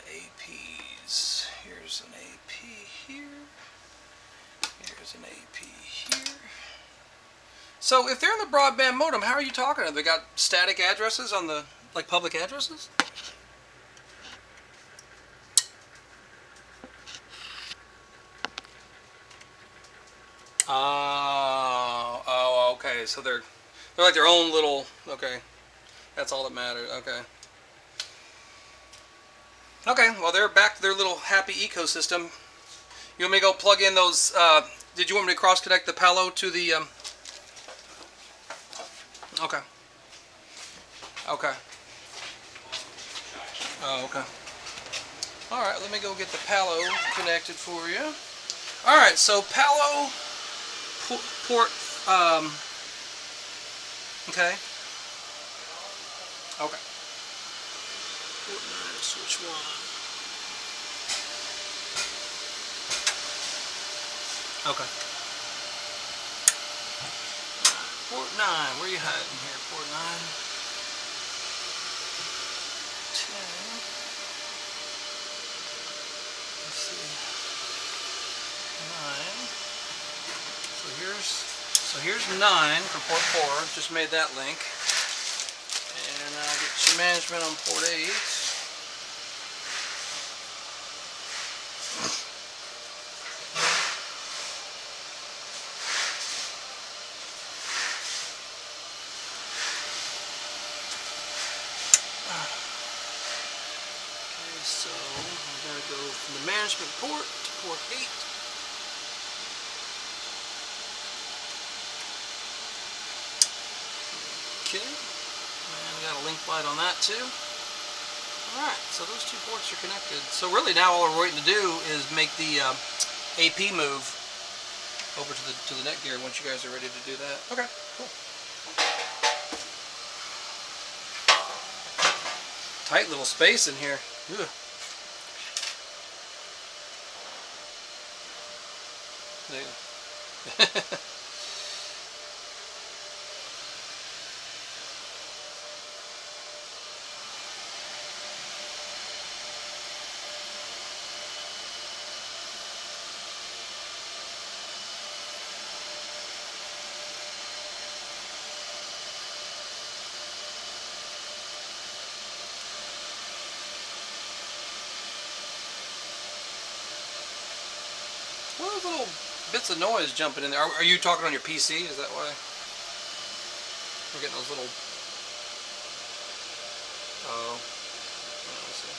APs. Here's an AP here. Here's an AP here. So if they're in the broadband modem, how are you talking to them? They got static addresses on the, like, public addresses? Oh, okay. So they're like their own little, okay. That's all that matters. Okay. Okay, well, they're back to their little happy ecosystem. You want me to go plug in those, did you want me to cross-connect the Palo to the, okay. Okay. Oh, okay. Alright, let me go get the Palo connected for you. Alright, so Palo port, okay. Okay. Port 9, switch 1. Okay. Port 9, where you hiding here? Port 9. 10. Let's see. 9. So here's 9 for port 4. Just made that link. And I'll get your management on port 8. So I'm going to go from the management port to port 8. Okay, and we got a link light on that too. Alright, so those two ports are connected. So really now all we're waiting to do is make the AP move over to the netgear once you guys are ready to do that. Okay, cool. Tight little space in here. Ugh. There you go. What are those little bits of noise jumping in there? Are you talking on your PC? Is that why? We're getting those little... Oh. Let's see.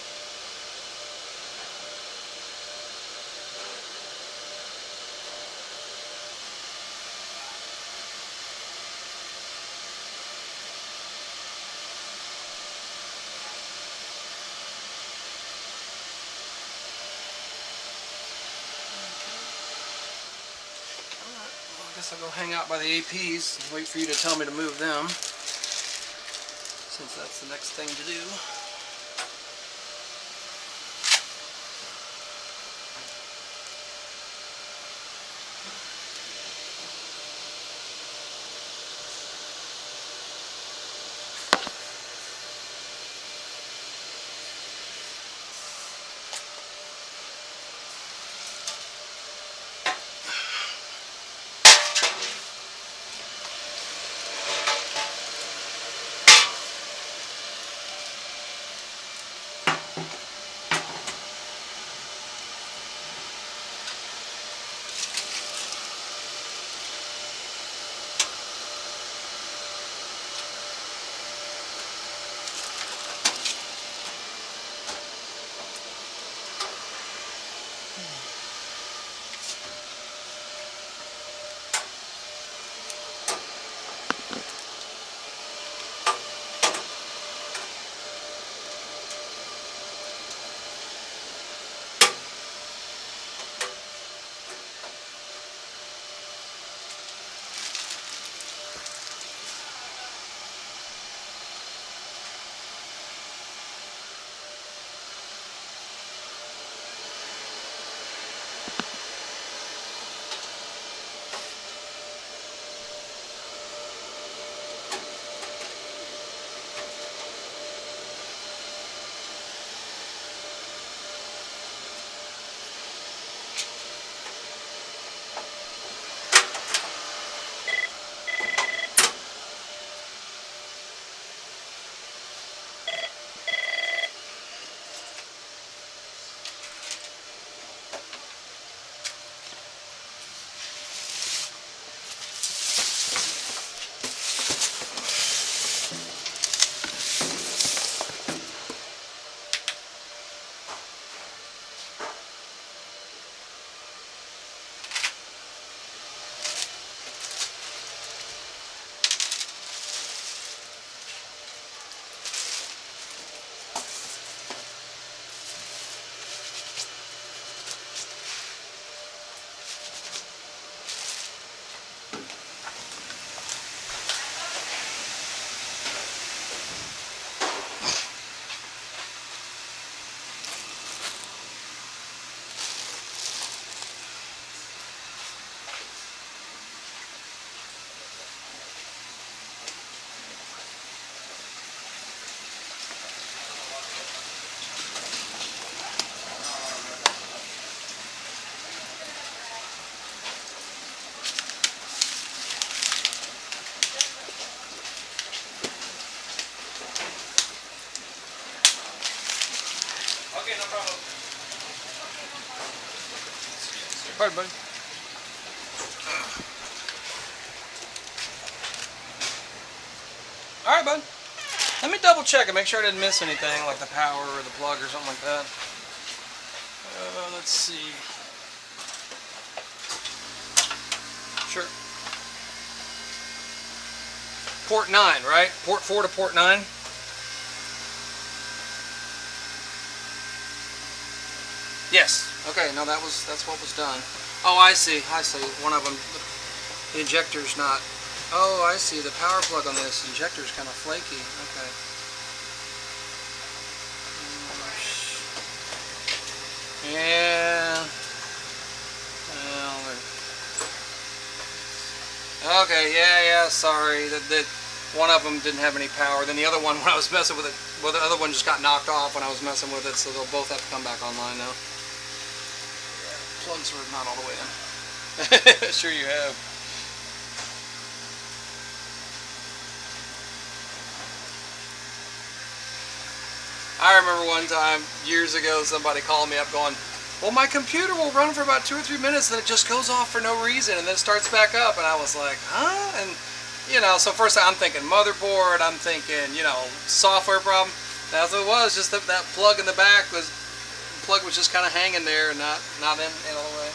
I guess I'll go hang out by the APs and wait for you to tell me to move them, since that's the next thing to do. Pardon, buddy. All right, bud. Let me double check and make sure I didn't miss anything, like the power or the plug or something like that. Let's see. Sure. Port 9, right? Port 4 to port 9. Yes. Okay. No, that's what was done. Oh, I see. I see. One of them, the injector's not. Oh, I see. The power plug on this injector's kind of flaky. Okay. Yeah. Well, okay. Yeah. Sorry. That one of them didn't have any power. Then the other one, when I was messing with it, well, the other one just got knocked off when I was messing with it. So they'll both have to come back online now. Plugs are not all the way in. Sure you have. I remember one time, years ago, somebody called me up going, well, my computer will run for about 2 or 3 minutes, and then it just goes off for no reason, and then it starts back up, and I was like, huh? And, you know, so first I'm thinking motherboard, I'm thinking, you know, software problem. That's what it was, just that plug in the back was, plug was just kind of hanging there and not in all the way.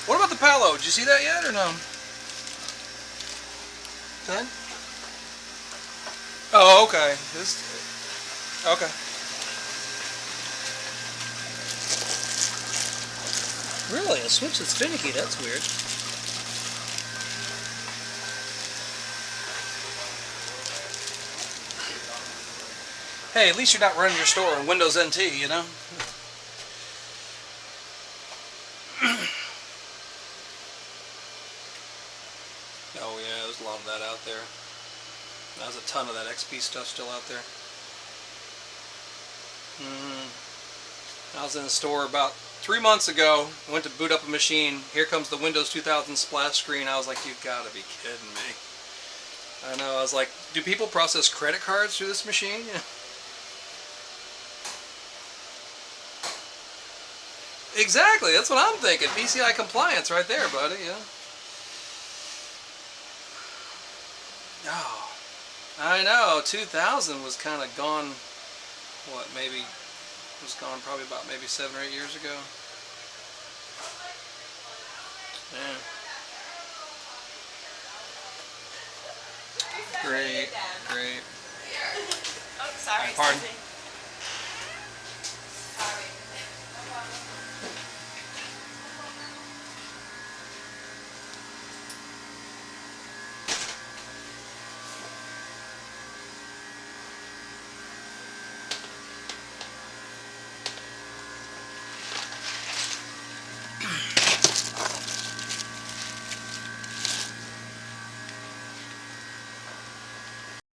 What about the Palo? Did you see that yet or no? Done? Oh, okay. Okay. Really? A switch that's finicky? That's weird. Hey, at least you're not running your store on Windows NT, you know? Oh yeah, there's a lot of that out there. There's a ton of that XP stuff still out there. I was in the store about 3 months ago. I went to boot up a machine. Here comes the Windows 2000 splash screen. I was like, you've got to be kidding me. I know. I was like, do people process credit cards through this machine? Exactly. That's what I'm thinking. PCI compliance right there, buddy. Yeah. Oh, I know. 2000 was kind of gone. What, maybe was gone probably about maybe 7 or 8 years ago. Yeah. Great, great. Oh, sorry. Pardon?